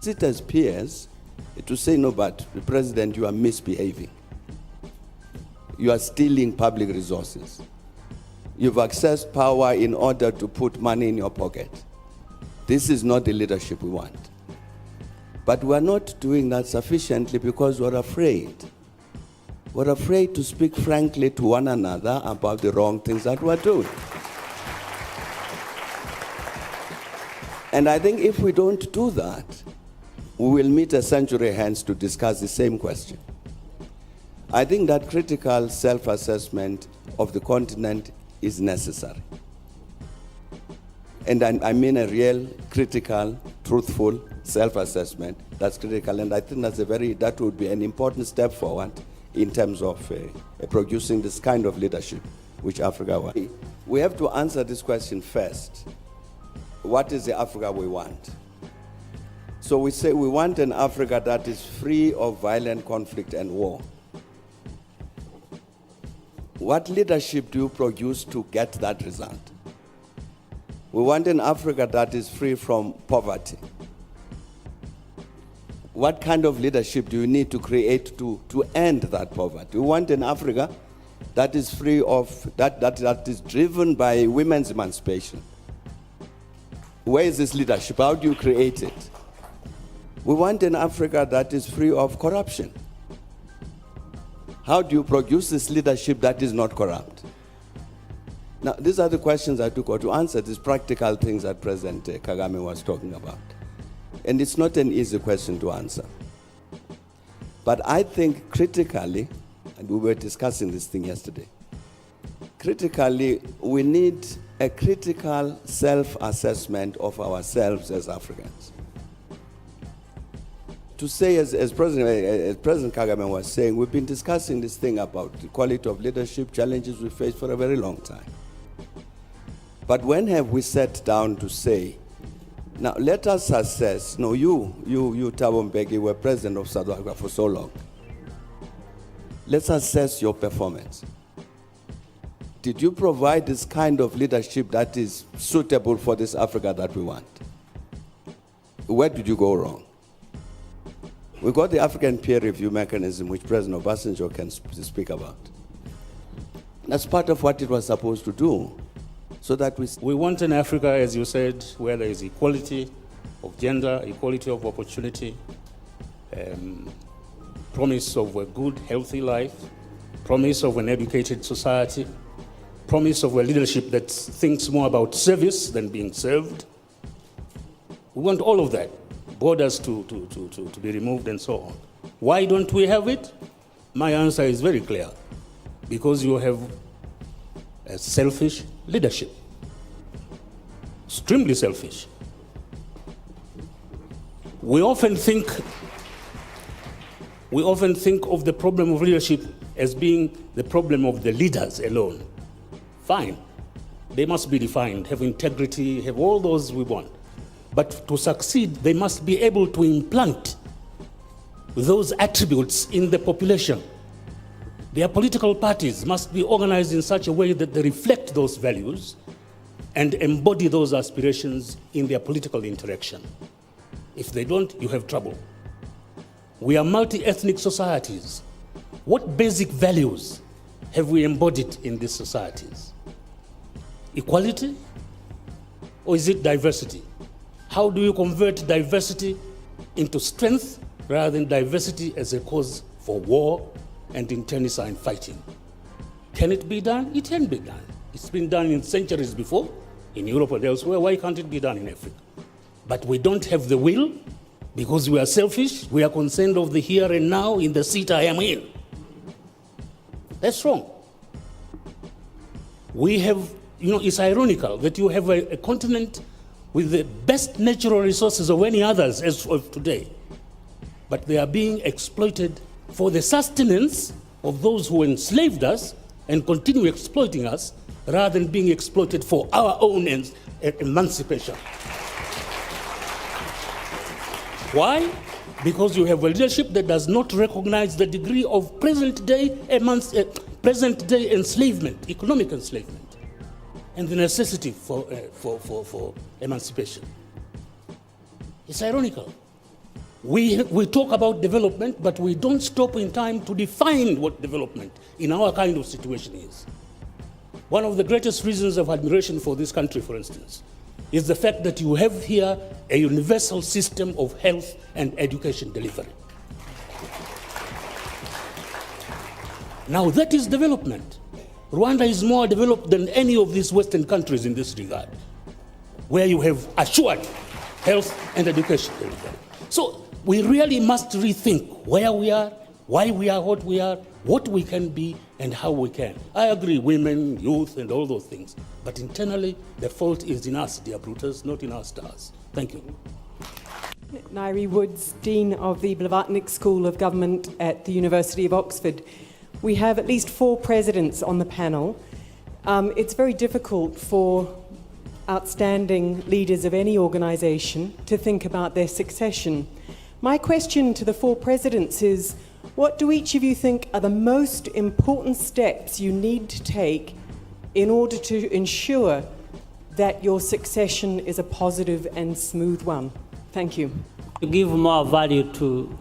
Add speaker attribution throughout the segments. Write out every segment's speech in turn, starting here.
Speaker 1: sit as peers to say, no, but the president, you are misbehaving. You are stealing public resources. You've accessed power in order to put money in your pocket. This is not the leadership we want. But we're not doing that sufficiently because we're afraid. We're afraid to speak frankly to one another about the wrong things that we're doing. And I think if we don't do that, we will meet a century hence to discuss the same question. I think that critical self-assessment of the continent is necessary. And I mean a real, critical, truthful self-assessment. That's critical, and I think that would be an important step forward in terms of producing this kind of leadership which Africa wants. We have to answer this question first. What is the Africa we want? So we say we want an Africa that is free of violent conflict and war. What leadership do you produce to get that result? We want an Africa that is free from poverty. What kind of leadership do you need to create to end that poverty? We want an Africa that is free of, that is driven by women's emancipation. Where is this leadership? How do you create it? We want an Africa that is free of corruption. How do you produce this leadership that is not corrupt? Now, these are the questions I took to answer these practical things that President Kagame was talking about. And it's not an easy question to answer. But I think critically, and we were discussing this thing yesterday, critically, we need a critical self-assessment of ourselves as Africans. To say, as President Kagame was saying, we've been discussing this thing about the quality of leadership, challenges we face for a very long time. But when have we sat down to say, now let us assess, no, you Thabo Mbeki, were president of South Africa for so long. Let's assess your performance. Did you provide this kind of leadership that is suitable for this Africa that we want? Where did you go wrong? We got the African peer review mechanism, which President Obasanjo can speak about. That's part of what it was supposed to do, so that
Speaker 2: we want an Africa, as you said, where there is equality of gender, equality of opportunity, promise of a good, healthy life, promise of an educated society, promise of a leadership that thinks more about service than being served. We want all of that. Borders to be removed and so on. Why don't we have it? My answer is very clear. Because you have a selfish leadership. Extremely selfish. We often think of the problem of leadership as being the problem of the leaders alone. Fine. They must be defined, have integrity, have all those we want. But to succeed, they must be able to implant those attributes in the population. Their political parties must be organized in such a way that they reflect those values and embody those aspirations in their political interaction. If they don't, you have trouble. We are multi-ethnic societies. What basic values have we embodied in these societies? Equality? Or is it diversity? How do you convert diversity into strength rather than diversity as a cause for war and internecine fighting? Can it be done? It can be done. It's been done in centuries before, in Europe and elsewhere. Why can't it be done in Africa? But we don't have the will because we are selfish. We are concerned of the here and now in the seat I am in. That's wrong. We have, it's ironical that you have a continent with the best natural resources of any others as of today. But they are being exploited for the sustenance of those who enslaved us and continue exploiting us rather than being exploited for our own emancipation. Why? Because you have a leadership that does not recognize the degree of present-day enslavement, economic enslavement, and the necessity for emancipation. It's ironical. We talk about development, but we don't stop in time to define what development in our kind of situation is. One of the greatest reasons of admiration for this country, for instance, is the fact that you have here a universal system of health and education delivery. Now that is development. Rwanda is more developed than any of these Western countries in this regard, where you have assured health and education delivery. So we really must rethink where we are, why we are what we can be, and how we can. I agree, women, youth, and all those things. But internally, the fault is in us, dear Brutus, not in our stars. Thank you.
Speaker 3: Nairi Woods, Dean of the Blavatnik School of Government at the University of Oxford. We have at least 4 presidents on the panel. It's very difficult for outstanding leaders of any organisation to think about their succession. My question to the 4 presidents is, what do each of you think are the most important steps you need to take in order to ensure that your succession is a positive and smooth one? Thank you.
Speaker 4: To give more value to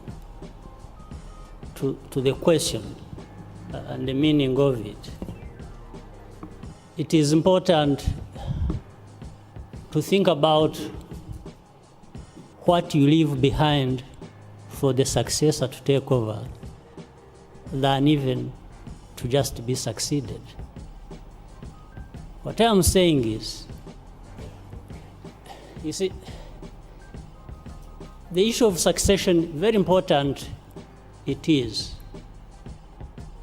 Speaker 4: the question and the meaning of it, it is important to think about what you leave behind for the successor to take over than even to just be succeeded. What I'm saying is, you see, the issue of succession, very important it is,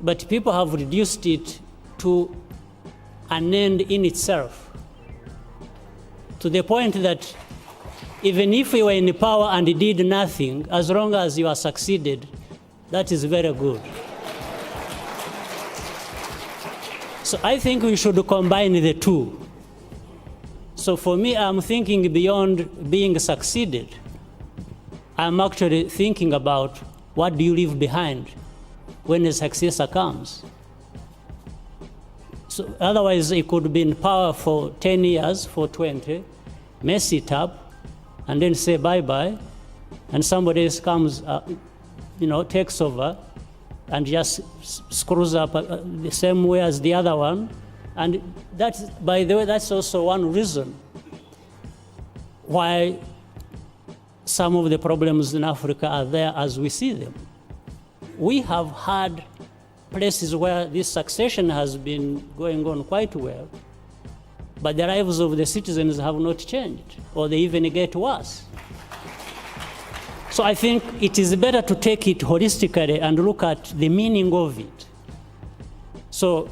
Speaker 4: but people have reduced it to an end in itself, to the point that even if you were in power and did nothing, as long as you are succeeded, that is very good. So I think we should combine the two. So for me, I'm thinking beyond being succeeded. I'm actually thinking about what do you leave behind when a successor comes. So otherwise, it could be in power for 10 years, for 20, mess it up, and then say bye-bye, and somebody else comes, takes over, and just screws up the same way as the other one. And that's, by the way, that's also one reason why some of the problems in Africa are there as we see them. We have had places where this succession has been going on quite well, but the lives of the citizens have not changed, or they even get worse. So I think it is better to take it holistically and look at the meaning of it. So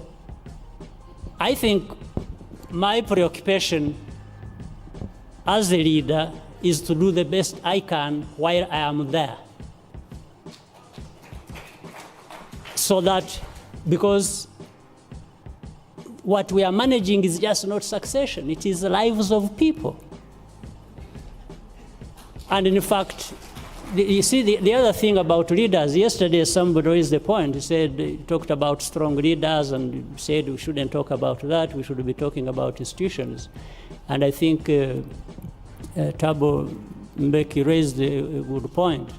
Speaker 4: I think my preoccupation as a leader is to do the best I can while I am there. So that, because what we are managing is just not succession, it is the lives of people. And in fact, you see, the other thing about leaders, yesterday somebody raised the point, he talked about strong leaders and said we shouldn't talk about that, we should be talking about institutions. And I think Thabo Mbeki raised a good point.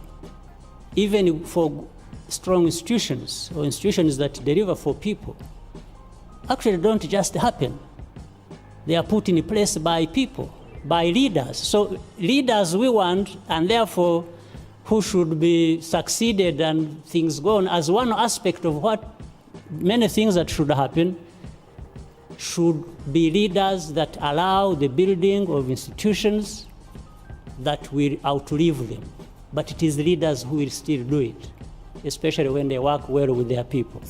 Speaker 4: Even for strong institutions, or institutions that deliver for people, actually don't just happen. They are put in place by people, by leaders. So leaders we want, and therefore who should be succeeded and things go on, as one aspect of what many things that should happen, should be leaders that allow the building of institutions that will outlive them. But it is leaders who will still do it, especially when they work well with their people.